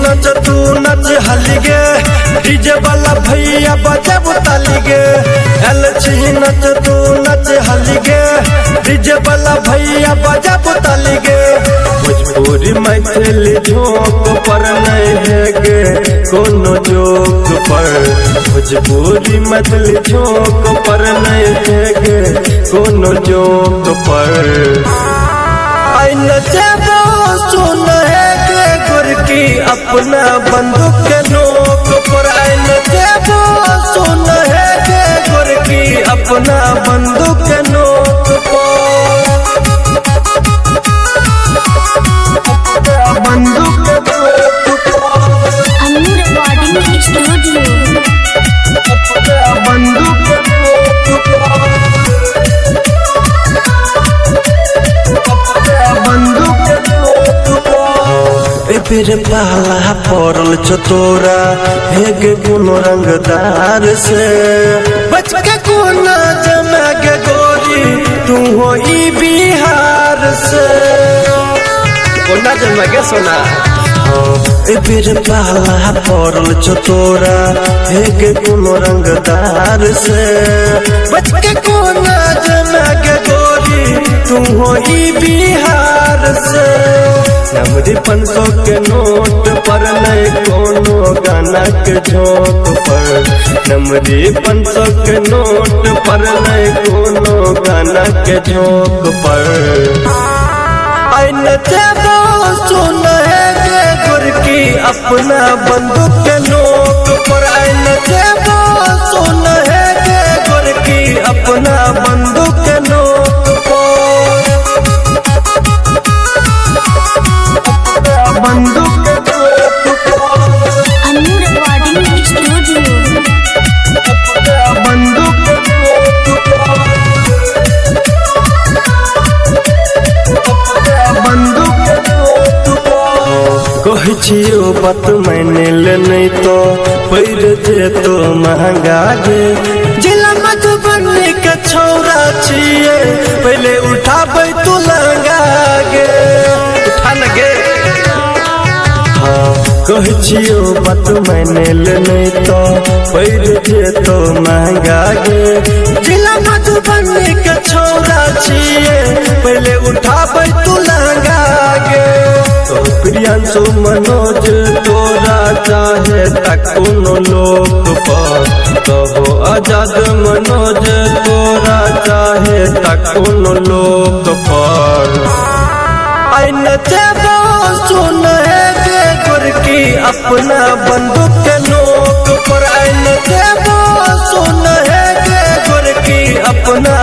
नच तू नच हलिगे डीजे वाला भैया बजाब तालिगे। नच तू नच हलिगे डीजे वाला भैया बजाब तालिगे। भोजपुरी मैथिली झोंक पर नहीं है गे कोनो जोक पर। भोजपुरी मैथिली झोंक पर नहीं है गे कोनो जोक पर। नचबो सुन है गे गुरकी अपना बंदूक के नोक पर। नचबो सुन है गे गुरकी अपना बंदूक के नोक पर। बंदूक के नोक पर। Annu recording studio. बंदूक के नोक पर। फिर पहला पड़ल चतोरा हेग कोनो रंगदार से। बच के कोना जमा के गोरी तू हो ई बिहार से। कोना जमा के सोना फिर पहला पड़ल चतोरा हेग कोनो रंगदार से। बच के कोना जमा के गोरी तू हो ई बिहार से। नमरी 500 के नोट पर नहीं कोनो गाना के झोंक पर। नमरी 500 के नोट पर नहीं कोनो गाना के झोंक पर। नचबो सुन है गे गुरकी अपना बंदूक के नोक पर। नचबो सुन है गे गुरकी अपना बंदूक के नोक पर। बंदूक अन्नू रिकॉर्डिंग स्टूडियो। बंदूक कह छियो बात मैंने ले नहीं तो पैर जे तो महंगा गे। जिला मधुबनी के छौरा छिए पहले उठाबै तू लहंगा गे। उठा न गे कह छियो बात मैंने ले नहीं तो पैर जे तो महंगा गे। जिला मधुबनी के छौरा छिए पहले उठाबै तू लहंगा गे। तो प्रियांशु मनोज तोरा चाहे तक कोनो लोक पर। कहो आजाद मनोज तोरा चाहे तक कोनो लोक पर। नचबो सुन है गे गुरकी अपना बंदूक के नोक पर। नचबो सुन है गे गुरकी अपना